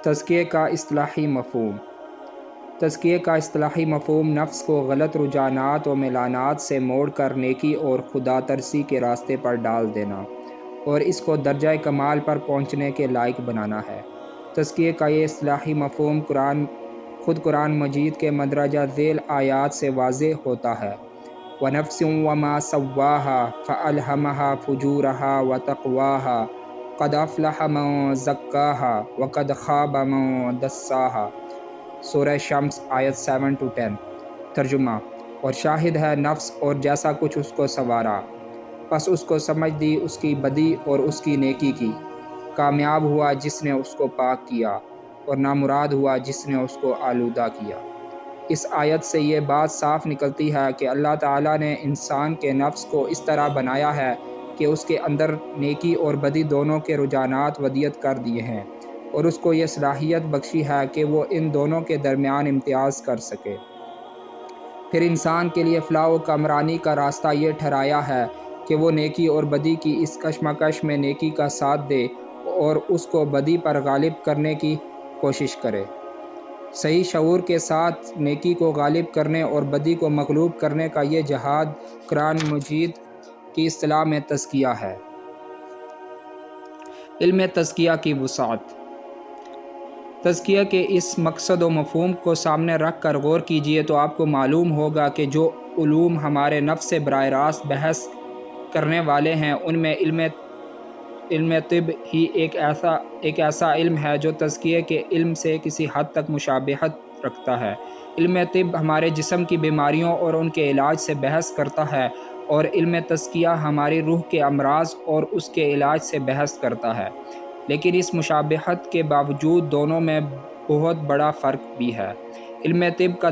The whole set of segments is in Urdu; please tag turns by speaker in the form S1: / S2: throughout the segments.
S1: تزکیے کا اصطلاحی مفہوم۔ تزکیے کا اصطلاحی مفہوم نفس کو غلط رجحانات و میلانات سے موڑ کر نیکی اور خدا ترسی کے راستے پر ڈال دینا اور اس کو درجہ کمال پر پہنچنے کے لائق بنانا ہے۔ تزکیے کا یہ اصطلاحی مفہوم خود قرآن مجید کے مندرجہ ذیل آیات سے واضح ہوتا ہے۔ وَنَفْسٍ وَمَا سَوَّاهَا فَأَلْهَمَهَا فُجُورَهَا وَتَقْوَاهَا قَدْ أَفْلَحَ مَن زَكَّاهَا وَقَدْ خَابَ مَن دَسَّاهَا۔ سورہ شمس آیت 7-10۔ ترجمہ: اور شاہد ہے نفس اور جیسا کچھ اس کو سنوارا، پس اس کو سمجھ دی اس کی بدی اور اس کی نیکی کی۔ کامیاب ہوا جس نے اس کو پاک کیا اور نامراد ہوا جس نے اس کو آلودہ کیا۔ اس آیت سے یہ بات صاف نکلتی ہے کہ اللہ تعالیٰ نے انسان کے نفس کو اس طرح بنایا ہے کہ اس کے اندر نیکی اور بدی دونوں کے رجحانات ودیت کر دیے ہیں اور اس کو یہ صلاحیت بخشی ہے کہ وہ ان دونوں کے درمیان امتیاز کر سکے۔ پھر انسان کے لیے فلاح و کامرانی کا راستہ یہ ٹھہرایا ہے کہ وہ نیکی اور بدی کی اس کشمکش میں نیکی کا ساتھ دے اور اس کو بدی پر غالب کرنے کی کوشش کرے۔ صحیح شعور کے ساتھ نیکی کو غالب کرنے اور بدی کو مغلوب کرنے کا یہ جہاد قرآن مجید کی اصطلاح میں تزکیہ ہے۔ علم تزکیہ کی وسعت۔ تزکیہ کے اس مقصد و مفہوم کو سامنے رکھ کر غور کیجیے تو آپ کو معلوم ہوگا کہ جو علوم ہمارے نفس سے براہ راست بحث کرنے والے ہیں ان میں علم طب ہی ایک ایسا علم ہے جو تزکیے کے علم سے کسی حد تک مشابہت رکھتا ہے۔ علم طب ہمارے جسم کی بیماریوں اور ان کے علاج سے بحث کرتا ہے اور علم تزکیہ ہماری روح کے امراض اور اس کے علاج سے بحث کرتا ہے، لیکن اس مشابہت کے باوجود دونوں میں بہت بڑا فرق بھی ہے۔ علم طب کا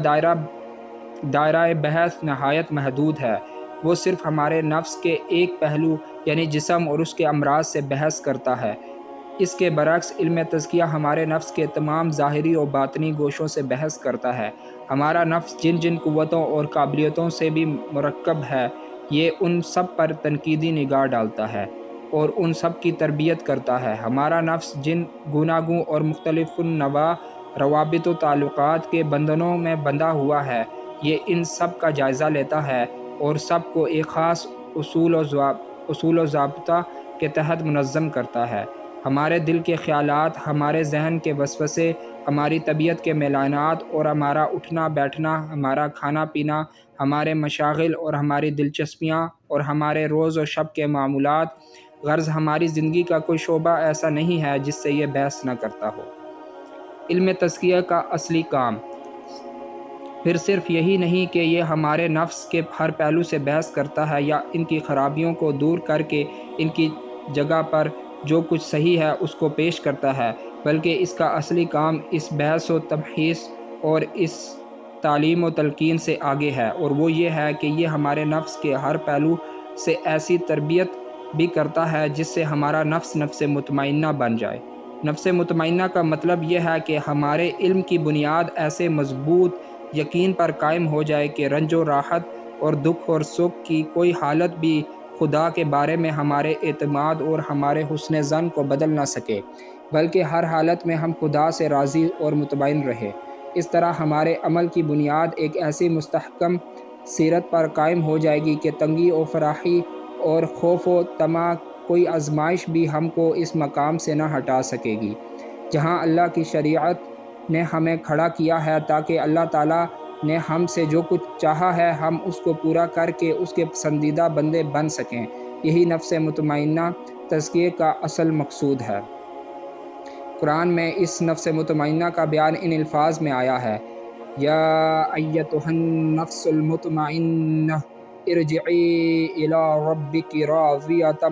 S1: دائرہ بحث نہایت محدود ہے، وہ صرف ہمارے نفس کے ایک پہلو یعنی جسم اور اس کے امراض سے بحث کرتا ہے۔ اس کے برعکس علم تزکیہ ہمارے نفس کے تمام ظاہری اور باطنی گوشوں سے بحث کرتا ہے۔ ہمارا نفس جن جن قوتوں اور قابلیتوں سے بھی مرکب ہے، یہ ان سب پر تنقیدی نگاہ ڈالتا ہے اور ان سب کی تربیت کرتا ہے۔ ہمارا نفس جن گوناگوں اور مختلف النوع روابط و تعلقات کے بندھنوں میں بندھا ہوا ہے، یہ ان سب کا جائزہ لیتا ہے اور سب کو ایک خاص اصول و ضابطہ کے تحت منظم کرتا ہے۔ ہمارے دل کے خیالات، ہمارے ذہن کے وسوسے، ہماری طبیعت کے میلانات اور ہمارا اٹھنا بیٹھنا، ہمارا کھانا پینا، ہمارے مشاغل اور ہماری دلچسپیاں اور ہمارے روز و شب کے معمولات، غرض ہماری زندگی کا کوئی شعبہ ایسا نہیں ہے جس سے یہ بحث نہ کرتا ہو۔ علم تزکیہ کا اصلی کام پھر صرف یہی نہیں کہ یہ ہمارے نفس کے ہر پہلو سے بحث کرتا ہے یا ان کی خرابیوں کو دور کر کے ان کی جگہ پر جو کچھ صحیح ہے اس کو پیش کرتا ہے، بلکہ اس کا اصلی کام اس بحث و تبحیث اور اس تعلیم و تلقین سے آگے ہے، اور وہ یہ ہے کہ یہ ہمارے نفس کے ہر پہلو سے ایسی تربیت بھی کرتا ہے جس سے ہمارا نفس مطمئنہ بن جائے۔ نفس مطمئنہ کا مطلب یہ ہے کہ ہمارے علم کی بنیاد ایسے مضبوط یقین پر قائم ہو جائے کہ رنج و راحت اور دکھ اور سکھ کی کوئی حالت بھی خدا کے بارے میں ہمارے اعتماد اور ہمارے حسن ظن کو بدل نہ سکے، بلکہ ہر حالت میں ہم خدا سے راضی اور مطمئن رہے۔ اس طرح ہمارے عمل کی بنیاد ایک ایسی مستحکم سیرت پر قائم ہو جائے گی کہ تنگی و فراخی اور خوف و طمع کوئی آزمائش بھی ہم کو اس مقام سے نہ ہٹا سکے گی جہاں اللہ کی شریعت نے ہمیں کھڑا کیا ہے، تاکہ اللہ تعالیٰ نے ہم سے جو کچھ چاہا ہے ہم اس کو پورا کر کے اس کے پسندیدہ بندے بن سکیں۔ یہی نفس مطمئنہ تزکیے کا اصل مقصود ہے۔ قرآن میں اس نفس مطمئنہ کا بیان ان الفاظ میں آیا ہے: یا ایتھا النفس المطمئنہ ارجعی الی ربک راضیۃ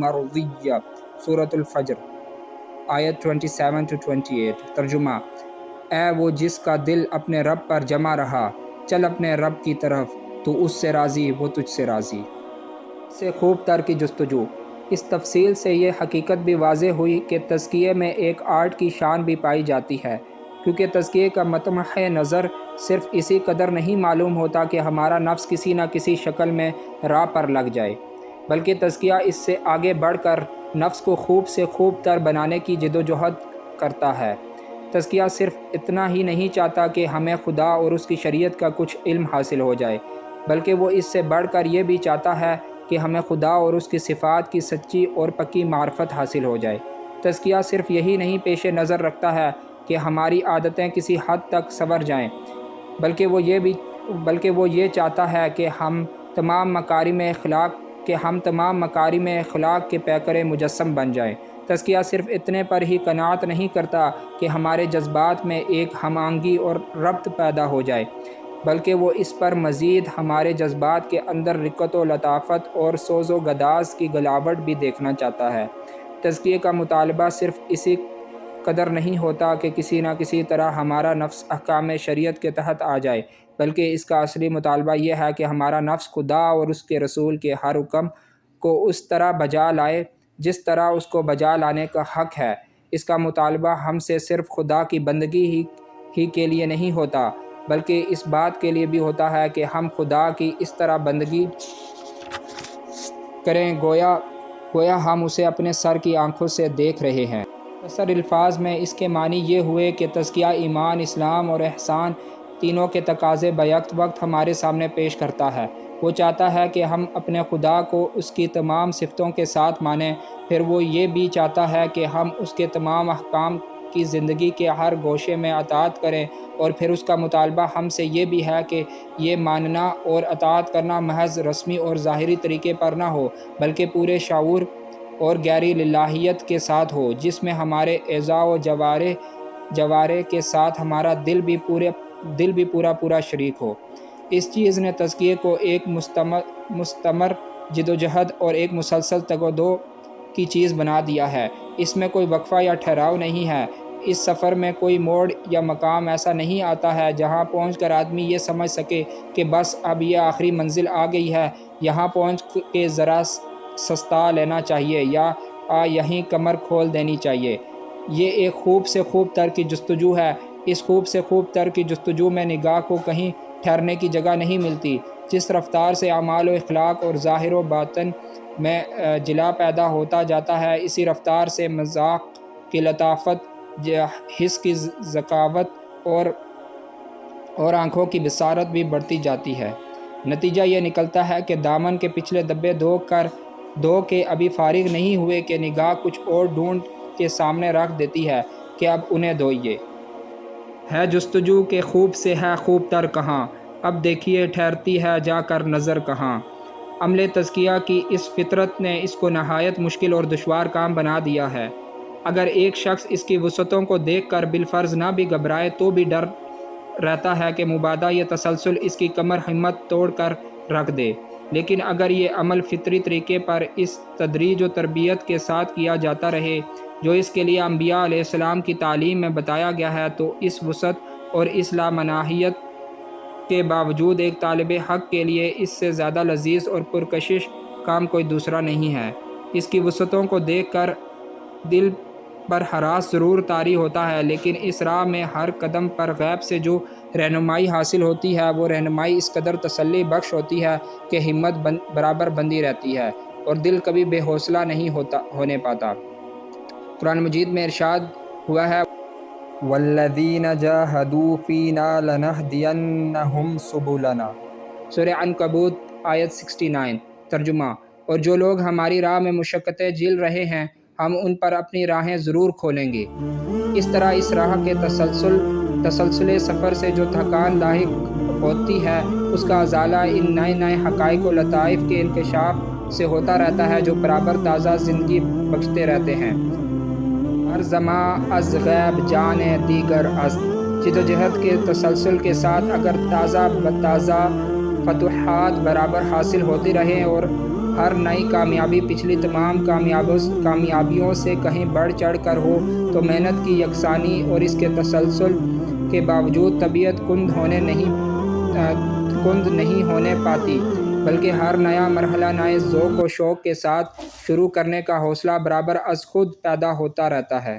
S1: مرضیہ۔ سورۃ الفجر آیت 27-28۔ ترجمہ: اے وہ جس کا دل اپنے رب پر جمع رہا، چل اپنے رب کی طرف، تو اس سے راضی، وہ تجھ سے راضی۔ اس سے خوب تر کی جستجو۔ اس تفصیل سے یہ حقیقت بھی واضح ہوئی کہ تزکیے میں ایک آرٹ کی شان بھی پائی جاتی ہے، کیونکہ تزکیے کا مطمح نظر صرف اسی قدر نہیں معلوم ہوتا کہ ہمارا نفس کسی نہ کسی شکل میں راہ پر لگ جائے، بلکہ تزکیہ اس سے آگے بڑھ کر نفس کو خوب سے خوب تر بنانے کی جدوجہد کرتا ہے۔ تزکیہ صرف اتنا ہی نہیں چاہتا کہ ہمیں خدا اور اس کی شریعت کا کچھ علم حاصل ہو جائے، بلکہ وہ اس سے بڑھ کر یہ بھی چاہتا ہے کہ ہمیں خدا اور اس کی صفات کی سچی اور پکی معرفت حاصل ہو جائے۔ تزکیہ صرف یہی نہیں پیش نظر رکھتا ہے کہ ہماری عادتیں کسی حد تک سنور جائیں، بلکہ وہ یہ چاہتا ہے کہ ہم تمام مکارم اخلاق کے پیکر مجسم بن جائیں۔ تزکیہ صرف اتنے پر ہی قناعت نہیں کرتا کہ ہمارے جذبات میں ایک ہم آہنگی اور ربط پیدا ہو جائے، بلکہ وہ اس پر مزید ہمارے جذبات کے اندر رقت و لطافت اور سوز و گداز کی گلاوٹ بھی دیکھنا چاہتا ہے۔ تزکیے کا مطالبہ صرف اسی قدر نہیں ہوتا کہ کسی نہ کسی طرح ہمارا نفس احکام شریعت کے تحت آ جائے، بلکہ اس کا اصلی مطالبہ یہ ہے کہ ہمارا نفس خدا اور اس کے رسول کے ہر حکم کو اس طرح بجا لائے جس طرح اس کو بجا لانے کا حق ہے۔ اس کا مطالبہ ہم سے صرف خدا کی بندگی ہی کے لیے نہیں ہوتا، بلکہ اس بات کے لیے بھی ہوتا ہے کہ ہم خدا کی اس طرح بندگی کریں گویا ہم اسے اپنے سر کی آنکھوں سے دیکھ رہے ہیں۔ مختصر الفاظ میں اس کے معنی یہ ہوئے کہ تزکیہ ایمان، اسلام اور احسان تینوں کے تقاضے بیک وقت ہمارے سامنے پیش کرتا ہے۔ وہ چاہتا ہے کہ ہم اپنے خدا کو اس کی تمام صفتوں کے ساتھ مانیں، پھر وہ یہ بھی چاہتا ہے کہ ہم اس کے تمام احکام کی زندگی کے ہر گوشے میں اطاعت کریں، اور پھر اس کا مطالبہ ہم سے یہ بھی ہے کہ یہ ماننا اور اطاعت کرنا محض رسمی اور ظاہری طریقے پر نہ ہو، بلکہ پورے شعور اور گہری للہیت کے ساتھ ہو، جس میں ہمارے اعضاء و جوارح کے ساتھ ہمارا دل بھی پورا شریک ہو۔ اس چیز نے تزکیے کو ایک مستمر جدوجہد اور ایک مسلسل تگ و دو کی چیز بنا دیا ہے۔ اس میں کوئی وقفہ یا ٹھہراؤ نہیں ہے۔ اس سفر میں کوئی موڑ یا مقام ایسا نہیں آتا ہے جہاں پہنچ کر آدمی یہ سمجھ سکے کہ بس اب یہ آخری منزل آ گئی ہے، یہاں پہنچ کے ذرا سستا لینا چاہیے یا یہیں کمر کھول دینی چاہیے۔ یہ ایک خوب سے خوب تر کی جستجو ہے۔ اس خوب سے خوب تر کی جستجو میں نگاہ کو کہیں ٹھہرنے کی جگہ نہیں ملتی۔ جس رفتار سے اعمال و اخلاق اور ظاہر و باطن میں جلا پیدا ہوتا جاتا ہے، اسی رفتار سے مذاق کی لطافت، حس کی ذکاوت اور آنکھوں کی بصارت بھی بڑھتی جاتی ہے۔ نتیجہ یہ نکلتا ہے کہ دامن کے پچھلے دبے دھو کے ابھی فارغ نہیں ہوئے کہ نگاہ کچھ اور ڈھونڈ کے سامنے رکھ دیتی ہے کہ اب انہیں دھوئیے۔ ہے جستجو کہ خوب سے ہے خوب تر کہاں، اب دیکھیے ٹھہرتی ہے جا کر نظر کہاں۔ عمل تزکیہ کی اس فطرت نے اس کو نہایت مشکل اور دشوار کام بنا دیا ہے۔ اگر ایک شخص اس کی وسعتوں کو دیکھ کر بالفرض نہ بھی گھبرائے تو بھی ڈر رہتا ہے کہ مبادا یہ تسلسل اس کی کمر ہمت توڑ کر رکھ دے۔ لیکن اگر یہ عمل فطری طریقے پر اس تدریج و تربیت کے ساتھ کیا جاتا رہے جو اس کے لیے انبیاء علیہ السلام کی تعلیم میں بتایا گیا ہے، تو اس وسعت اور اس لامناہیت کے باوجود ایک طالب حق کے لیے اس سے زیادہ لذیذ اور پرکشش کام کوئی دوسرا نہیں ہے۔ اس کی وسعتوں کو دیکھ کر دل پر ہراس ضرور طاری ہوتا ہے، لیکن اس راہ میں ہر قدم پر غیب سے جو رہنمائی حاصل ہوتی ہے، وہ رہنمائی اس قدر تسلی بخش ہوتی ہے کہ ہمت برابر بندی رہتی ہے اور دل کبھی بے حوصلہ نہیں ہونے پاتا۔ قرآن مجید میں ارشاد ہوا ہے، وَالَّذِينَ جَاهَدُوا فِينَا لَنَهْدِيَنَّهُمْ سُبُلَنَا۔ سورہ عنکبوت آیت 69۔ ترجمہ: اور جو لوگ ہماری راہ میں مشقتیں جھیل رہے ہیں، ہم ان پر اپنی راہیں ضرور کھولیں گے۔ اس طرح اس راہ کے تسلسل سفر سے جو تھکان لاحق ہوتی ہے، اس کا ازالہ ان نئے حقائق و لطائف کے انکشاف سے ہوتا رہتا ہے جو برابر تازہ زندگی بخشتے رہتے ہیں۔ ہر زمان از غیب جانے دیگر است۔ جدوجہد کے تسلسل کے ساتھ اگر تازہ بتازہ فتوحات برابر حاصل ہوتی رہیں اور ہر نئی کامیابی پچھلی تمام کامیابیوں سے کہیں بڑھ چڑھ کر ہو، تو محنت کی یکسانی اور اس کے تسلسل کے باوجود طبیعت کند نہیں ہونے پاتی، بلکہ ہر نیا مرحلہ نئے ذوق و شوق کے ساتھ شروع کرنے کا حوصلہ برابر از خود پیدا ہوتا رہتا ہے۔